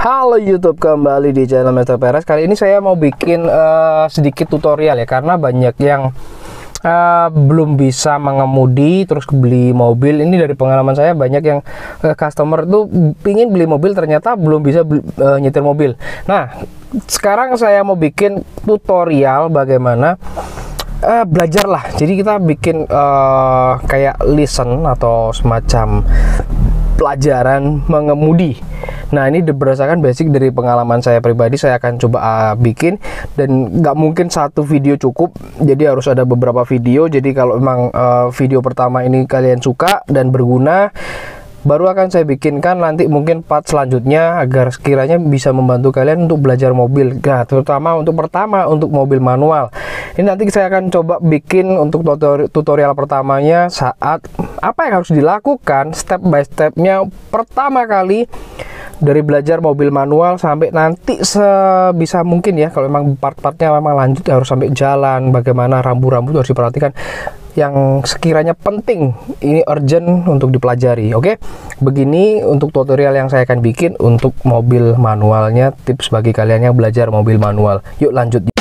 Halo YouTube, kembali di channel Mr. Perez. Kali ini saya mau bikin sedikit tutorial ya, karena banyak yang belum bisa mengemudi terus beli mobil. Ini dari pengalaman saya, banyak yang customer tuh pingin beli mobil ternyata belum bisa nyetir mobil. Nah, sekarang saya mau bikin tutorial bagaimana belajar lah. Jadi kita bikin kayak lesson atau semacam pelajaran mengemudi. Nah, ini berdasarkan basic dari pengalaman saya pribadi. Saya akan coba bikin, dan nggak mungkin satu video cukup, jadi harus ada beberapa video. Jadi kalau memang video pertama ini kalian suka dan berguna, baru akan saya bikinkan nanti mungkin part selanjutnya, agar sekiranya bisa membantu kalian untuk belajar mobil. Nah, terutama untuk pertama untuk mobil manual. Ini nanti saya akan coba bikin untuk tutorial pertamanya, saat apa yang harus dilakukan step by stepnya pertama kali dari belajar mobil manual sampai nanti sebisa mungkin ya. Kalau memang part-partnya memang lanjut harus sampai jalan, bagaimana rambu-rambu harus diperhatikan yang sekiranya penting, ini urgent untuk dipelajari. Oke, begini untuk tutorial yang saya akan bikin untuk mobil manualnya, tips bagi kalian yang belajar mobil manual. Yuk lanjut.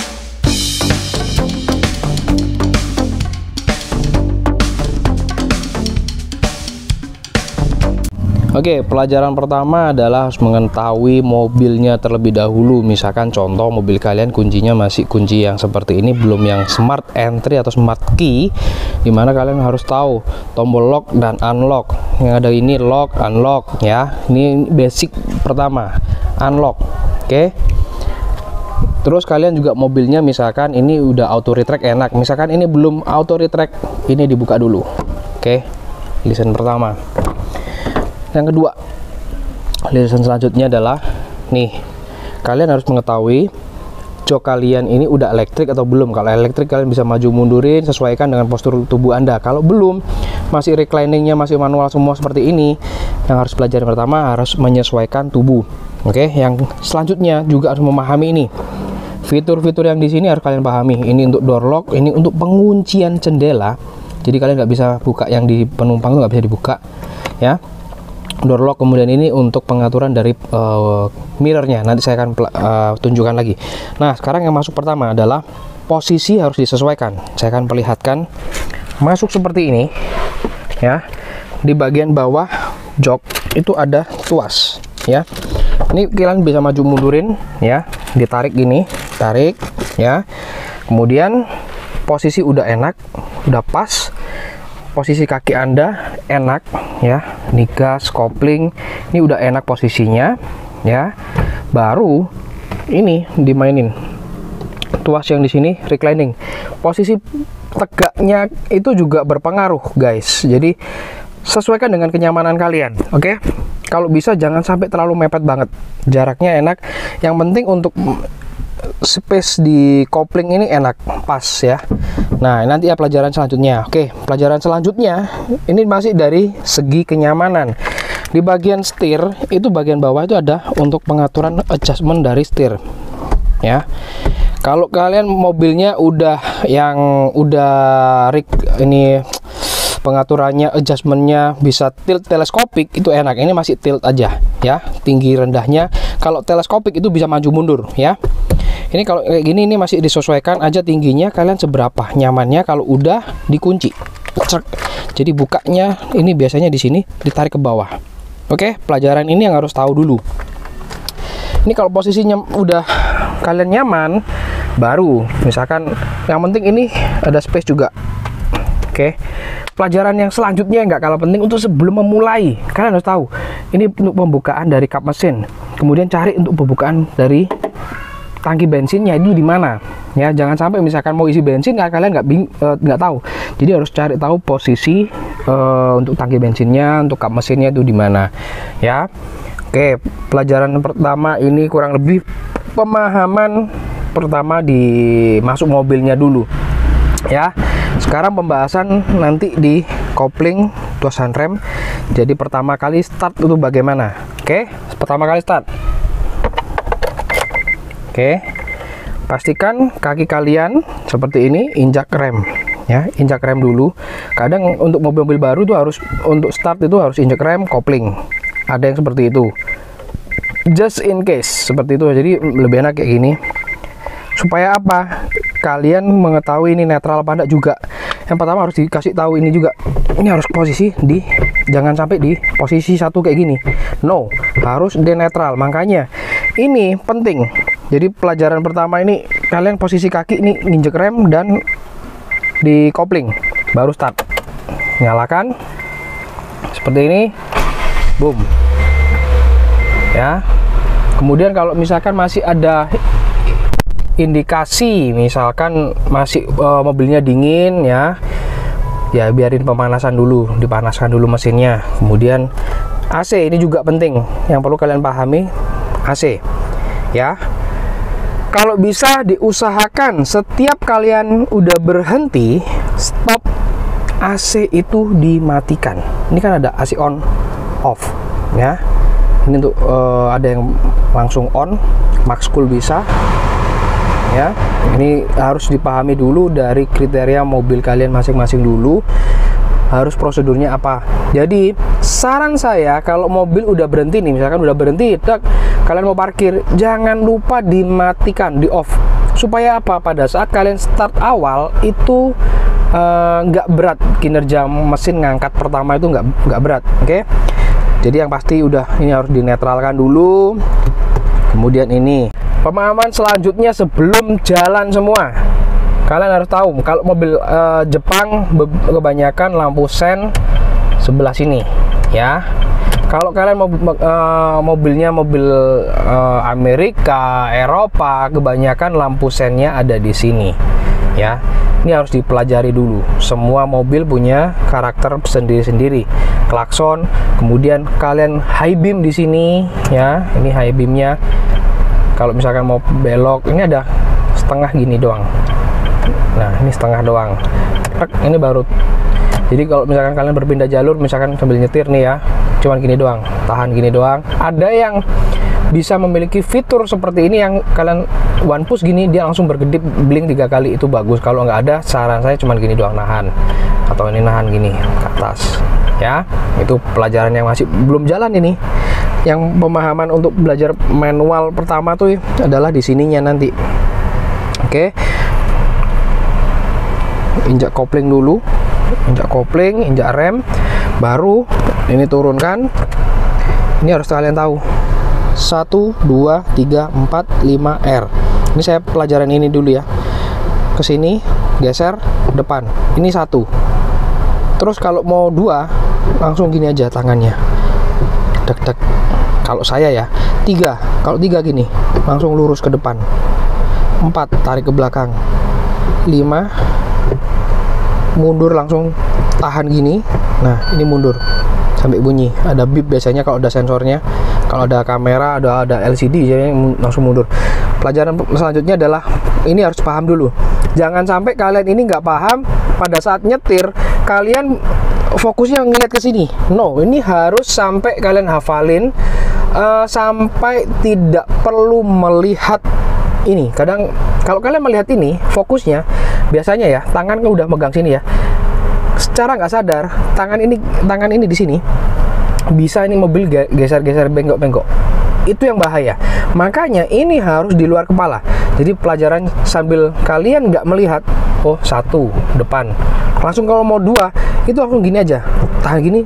Oke, pelajaran pertama adalah harus mengetahui mobilnya terlebih dahulu. Misalkan contoh mobil kalian kuncinya masih kunci yang seperti ini, belum yang smart entry atau smart key, dimana kalian harus tahu tombol lock dan unlock. Yang ada ini lock, unlock ya. Ini basic pertama, unlock. Oke. Terus kalian juga mobilnya misalkan ini udah auto retract, enak. Misalkan ini belum auto retract, ini dibuka dulu. Oke. Lesson pertama. Yang kedua, lesson selanjutnya adalah nih, kalian harus mengetahui jok kalian ini udah elektrik atau belum. Kalau elektrik kalian bisa maju mundurin sesuaikan dengan postur tubuh Anda. Kalau belum, masih recliningnya masih manual semua seperti ini, yang harus belajar pertama harus menyesuaikan tubuh. Oke, yang selanjutnya juga harus memahami ini fitur-fitur yang di sini, harus kalian pahami. Ini untuk door lock, ini untuk penguncian jendela. Jadi kalian nggak bisa buka yang di penumpang itu, nggak bisa dibuka ya. Door lock, kemudian ini untuk pengaturan dari mirrornya, nanti saya akan tunjukkan lagi. Nah, sekarang yang masuk pertama adalah posisi harus disesuaikan. Saya akan perlihatkan masuk seperti ini ya. Di bagian bawah jok itu ada tuas ya. Ini kalian bisa maju mundurin ya, ditarik gini, tarik ya. Kemudian posisi udah enak, udah pas. Posisi kaki Anda enak ya, ini gas, kopling, ini udah enak posisinya ya. Baru ini dimainin tuas yang di sini reclining. Posisi tegaknya itu juga berpengaruh guys, jadi sesuaikan dengan kenyamanan kalian. Oke, kalau bisa jangan sampai terlalu mepet banget, jaraknya enak. Yang penting untuk space di kopling ini enak, pas ya. Nah, nanti ya pelajaran selanjutnya. Oke, pelajaran selanjutnya ini masih dari segi kenyamanan. Di bagian setir itu, bagian bawah itu ada untuk pengaturan adjustment dari setir ya. Kalau kalian mobilnya udah yang ini pengaturannya, adjustmentnya bisa tilt teleskopik, itu enak. Ini masih tilt aja ya, tinggi rendahnya. Kalau teleskopik itu bisa maju mundur ya. Ini kalau kayak gini, ini masih disesuaikan aja tingginya kalian seberapa nyamannya. Kalau udah dikunci, jadi bukanya ini biasanya di sini ditarik ke bawah. Oke, pelajaran ini yang harus tahu dulu. Ini kalau posisinya udah kalian nyaman, baru misalkan yang penting ini ada space juga. Oke, pelajaran yang selanjutnya nggak kalah penting untuk sebelum memulai, kalian harus tahu ini untuk pembukaan dari kap mesin. Kemudian cari untuk pembukaan dari tangki bensinnya itu di mana ya. Jangan sampai misalkan mau isi bensin kalian nggak tahu, jadi harus cari tahu posisi untuk tangki bensinnya, untuk kap mesinnya itu di mana ya. Oke, pelajaran pertama ini kurang lebih pemahaman pertama di masuk mobilnya dulu ya. Sekarang pembahasan nanti di kopling, tuas handrem. Jadi pertama kali start itu bagaimana? Oke, pertama kali start. Oke, pastikan kaki kalian seperti ini injak rem ya, injak rem dulu. Kadang untuk mobil-mobil baru tuh harus untuk start itu harus injak rem kopling, ada yang seperti itu. just in case seperti itu. Jadi lebih enak kayak gini. Supaya apa? Kalian mengetahui ini netral apa enggak juga. Yang pertama harus dikasih tahu ini juga. Ini harus posisi di, jangan sampai di posisi satu kayak gini. No, harus di netral. Makanya ini penting. Jadi pelajaran pertama ini kalian posisi kaki ini nginjek rem dan di kopling, baru start. Nyalakan seperti ini, boom. Ya. Kemudian kalau misalkan masih ada indikasi misalkan masih mobilnya dingin ya biarin pemanasan dulu, dipanaskan dulu mesinnya. Kemudian AC ini juga penting, yang perlu kalian pahami, AC ya. Kalau bisa diusahakan setiap kalian udah berhenti stop, AC itu dimatikan. Ini kan ada AC on off ya. Ini untuk ada yang langsung on, max cool bisa ya. Ini harus dipahami dulu dari kriteria mobil kalian masing-masing dulu, harus prosedurnya apa. Jadi saran saya kalau mobil udah berhenti nih, misalkan udah berhenti kalian mau parkir, jangan lupa dimatikan, di off, supaya apa, pada saat kalian start awal itu nggak berat kinerja mesin, ngangkat pertama itu nggak berat. Oke. Jadi yang pasti udah ini harus dinetralkan dulu. Kemudian ini pemahaman selanjutnya sebelum jalan semua, kalian harus tahu kalau mobil Jepang kebanyakan lampu sen sebelah sini ya. Kalau kalian mobilnya mobil Amerika, Eropa, kebanyakan lampu sennya ada di sini ya. Ini harus dipelajari dulu. Semua mobil punya karakter sendiri-sendiri. Klakson, kemudian kalian high beam di sini ya. Ini high beamnya. Kalau misalkan mau belok, ini ada setengah gini doang. Nah, ini setengah doang. Ini baru. Jadi kalau misalkan kalian berpindah jalur, misalkan sambil nyetir nih ya, cuman gini doang, tahan gini doang. Ada yang bisa memiliki fitur seperti ini, yang kalian one push gini, dia langsung berkedip blink 3 kali, itu bagus. Kalau nggak ada, saran saya cuman gini doang, nahan. Atau ini nahan gini ke atas. Ya, itu pelajaran yang masih belum jalan ini. Yang pemahaman untuk belajar manual pertama tuh adalah di sininya nanti. Oke. Injak kopling dulu. Injak kopling, injak rem, baru ini turunkan. Ini harus kalian tahu. 1 2 3 4 5 R. Ini saya pelajaran ini dulu ya. Ke sini, geser depan. Ini 1. Terus kalau mau 2, langsung gini aja tangannya. Dek-dek. Kalau saya ya 3, kalau 3 gini langsung lurus ke depan. 4 tarik ke belakang. 5 mundur, langsung tahan gini. Nah ini mundur sampai bunyi, ada bip biasanya kalau ada sensornya. Kalau ada kamera, ada LCD, jadi langsung mundur. Pelajaran selanjutnya adalah ini harus paham dulu. Jangan sampai kalian ini nggak paham, pada saat nyetir kalian fokusnya ngeliat ke sini. No, ini harus sampai kalian hafalin, sampai tidak perlu melihat ini. Kadang kalau kalian melihat ini, fokusnya biasanya ya, tangan kan udah megang sini ya. Secara nggak sadar, tangan ini di sini, bisa ini mobil geser-geser, bengkok-bengkok. Itu yang bahaya. Makanya ini harus di luar kepala. Jadi pelajaran sambil kalian nggak melihat, oh 1 depan, langsung kalau mau 2 itu langsung gini aja, tahan gini,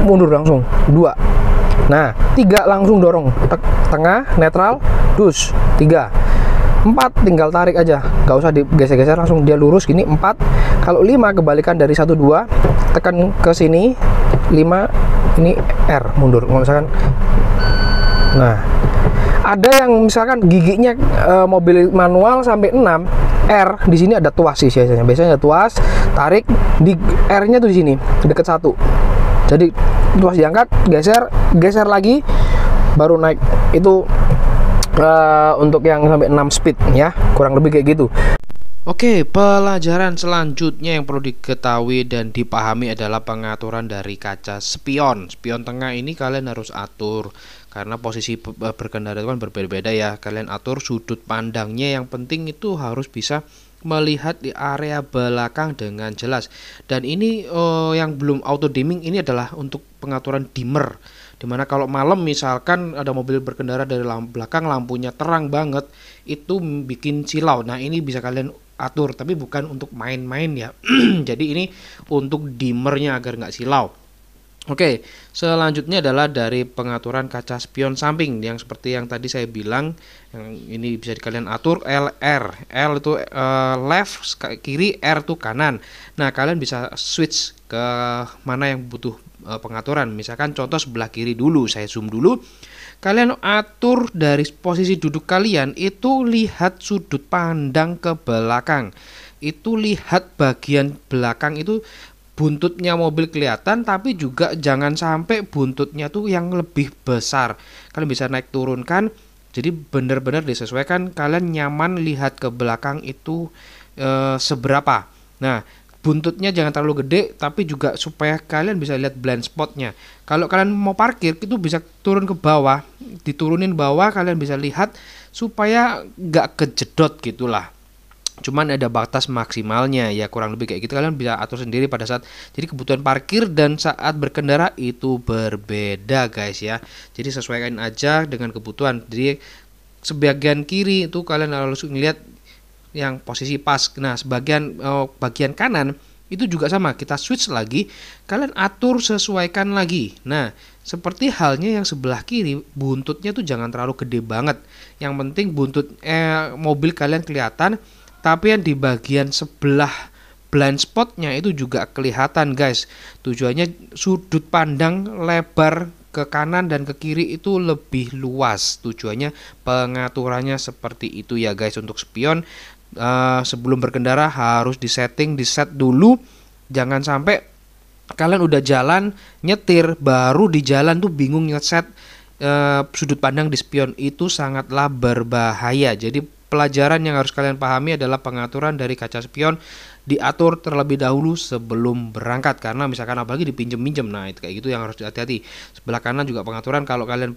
mundur langsung 2. Nah 3 langsung dorong, tengah, netral, dus 3. 4 tinggal tarik aja, nggak usah digeser-geser, langsung dia lurus gini. 4. Kalau 5 kebalikan dari 1 2, tekan ke sini. 5 ini R, mundur. Misalkan, nah ada yang misalkan giginya mobil manual sampai 6 R, di sini ada tuas sih biasanya ada tuas, tarik di R-nya tuh di sini deket 1. Jadi tuas diangkat, geser lagi, baru naik. Itu untuk yang sampai 6 speed ya, kurang lebih kayak gitu. Oke, pelajaran selanjutnya yang perlu diketahui dan dipahami adalah pengaturan dari kaca spion. Spion tengah ini kalian harus atur, karena posisi berkendara itu kan berbeda-beda ya. Kalian atur sudut pandangnya, yang penting itu harus bisa melihat di area belakang dengan jelas. Dan ini yang belum auto dimming, ini adalah untuk pengaturan dimmer. Dimana kalau malam misalkan ada mobil berkendara dari belakang, lampunya terang banget, itu bikin silau. Nah, ini bisa kalian atur, tapi bukan untuk main-main ya. Jadi ini untuk dimmernya agar nggak silau. Oke, selanjutnya adalah dari pengaturan kaca spion samping yang seperti yang tadi saya bilang, yang ini bisa kalian atur LR. L itu left kiri, R itu kanan. Nah, kalian bisa switch ke mana yang butuh pengaturan. Misalkan contoh sebelah kiri dulu, saya zoom dulu. Kalian atur dari posisi duduk kalian itu lihat sudut pandang ke belakang. Itu lihat bagian belakang itu buntutnya mobil kelihatan, tapi juga jangan sampai buntutnya tuh yang lebih besar. Kalian bisa naik turunkan, jadi benar-benar disesuaikan kalian nyaman lihat ke belakang itu seberapa. Nah, buntutnya jangan terlalu gede, tapi juga supaya kalian bisa lihat blind spotnya. Kalau kalian mau parkir itu bisa turun ke bawah, diturunin bawah, kalian bisa lihat supaya nggak kejedot gitulah. Cuman ada batas maksimalnya ya, kurang lebih kayak gitu. Kalian bisa atur sendiri pada saat jadi kebutuhan parkir dan saat berkendara itu berbeda guys ya. Jadi sesuaikan aja dengan kebutuhan. Jadi sebagian kiri itu kalian harus ngeliat yang posisi pas. Nah, bagian kanan itu juga sama, kita switch lagi, kalian atur sesuaikan lagi. Nah, seperti halnya yang sebelah kiri, buntutnya tuh jangan terlalu gede banget. Yang penting buntut mobil kalian kelihatan, tapi yang di bagian sebelah blind spotnya itu juga kelihatan guys. Tujuannya sudut pandang lebar ke kanan dan ke kiri itu lebih luas. Tujuannya pengaturannya seperti itu ya guys. Untuk spion sebelum berkendara harus di set dulu. Jangan sampai kalian udah jalan nyetir baru di jalan tuh bingung ngeset sudut pandang di spion, itu sangatlah berbahaya. Jadi pelajaran yang harus kalian pahami adalah pengaturan dari kaca spion diatur terlebih dahulu sebelum berangkat, karena misalkan apalagi dipinjem-minjem, nah itu kayak gitu yang harus hati-hati. Sebelah kanan juga pengaturan kalau kalian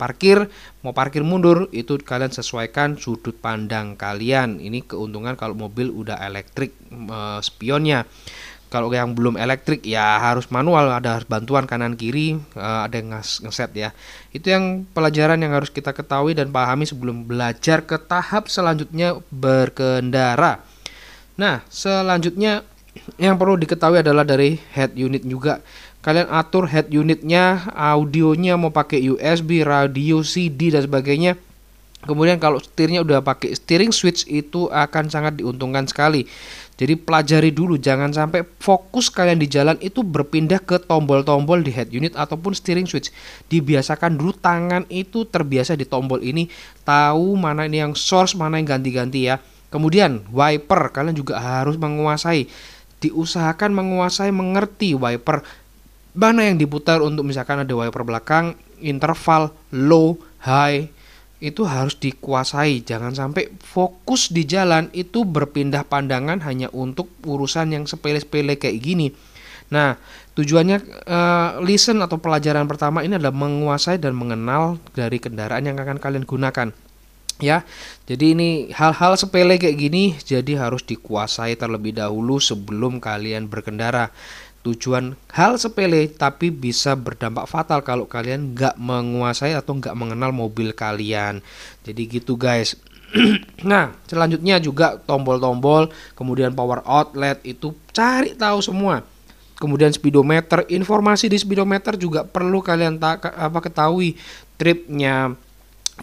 mau parkir mundur itu kalian sesuaikan sudut pandang kalian. Ini keuntungan kalau mobil udah elektrik spionnya. Kalau yang belum elektrik ya harus manual, ada bantuan kanan kiri, ada yang ngeset ya. Itu yang pelajaran yang harus kita ketahui dan pahami sebelum belajar ke tahap selanjutnya berkendara. Nah, selanjutnya yang perlu diketahui adalah dari head unit juga. Kalian atur head unitnya, audionya mau pakai USB, radio, CD dan sebagainya. Kemudian kalau setirnya udah pakai steering switch itu akan sangat diuntungkan sekali. Jadi pelajari dulu, jangan sampai fokus kalian di jalan itu berpindah ke tombol-tombol di head unit ataupun steering switch. Dibiasakan dulu tangan itu terbiasa di tombol ini, tahu mana ini yang source, mana yang ganti-ganti ya. Kemudian wiper kalian juga harus menguasai. Diusahakan menguasai, mengerti wiper mana yang diputar untuk misalkan ada wiper belakang, interval, low, high. Itu harus dikuasai. Jangan sampai fokus di jalan itu berpindah pandangan hanya untuk urusan yang sepele-sepele kayak gini. Nah, tujuannya listen atau pelajaran pertama ini adalah menguasai dan mengenal dari kendaraan yang akan kalian gunakan. Ya, jadi ini hal-hal sepele kayak gini jadi harus dikuasai terlebih dahulu sebelum kalian berkendara. Tujuan hal sepele tapi bisa berdampak fatal kalau kalian nggak menguasai atau nggak mengenal mobil kalian. Jadi gitu guys. Nah, selanjutnya juga tombol-tombol, kemudian power outlet itu cari tahu semua. Kemudian speedometer, informasi di speedometer juga perlu kalian ketahui. Tripnya,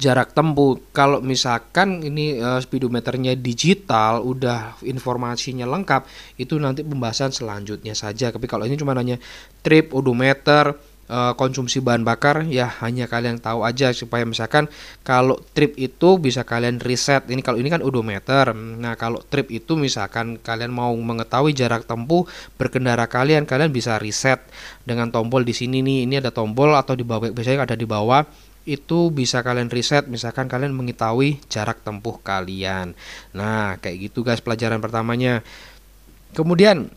jarak tempuh. Kalau misalkan ini speedometernya digital, udah informasinya lengkap, itu nanti pembahasan selanjutnya saja. Tapi kalau ini cuma hanya trip, odometer, konsumsi bahan bakar, ya hanya kalian tahu aja supaya misalkan kalau trip itu bisa kalian reset. Ini kalau ini kan odometer. Nah, kalau trip itu misalkan kalian mau mengetahui jarak tempuh berkendara kalian bisa reset dengan tombol di sini nih. Ini ada tombol atau di bawah, biasanya ada di bawah. Itu bisa kalian reset misalkan kalian mengetahui jarak tempuh kalian. Nah, kayak gitu guys pelajaran pertamanya. Kemudian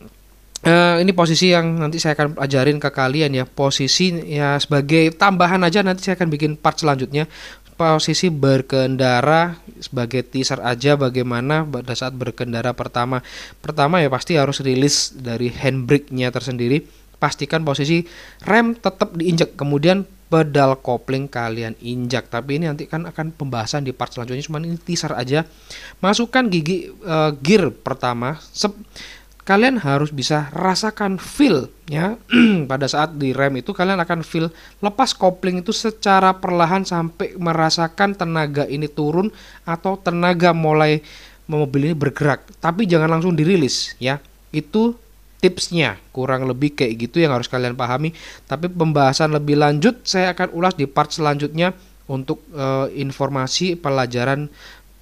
ini posisi yang nanti saya akan ajarin ke kalian ya. Posisi ya sebagai tambahan aja, nanti saya akan bikin part selanjutnya. Posisi berkendara sebagai teaser aja bagaimana pada saat berkendara pertama ya pasti harus rilis dari handbrake-nya tersendiri. Pastikan posisi rem tetap diinjek, kemudian pedal kopling kalian injak. Tapi ini nanti kan akan pembahasan di part selanjutnya, cuman ini teaser aja. Masukkan gigi gear pertama, kalian harus bisa rasakan feel ya. Pada saat di rem itu kalian akan feel lepas kopling itu secara perlahan sampai merasakan tenaga ini turun atau tenaga mulai mobil ini bergerak, tapi jangan langsung dirilis ya. Itu tipsnya, kurang lebih kayak gitu yang harus kalian pahami. Tapi pembahasan lebih lanjut saya akan ulas di part selanjutnya untuk informasi pelajaran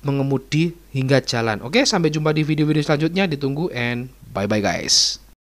mengemudi hingga jalan. Oke, sampai jumpa di video-video selanjutnya, ditunggu and bye bye guys.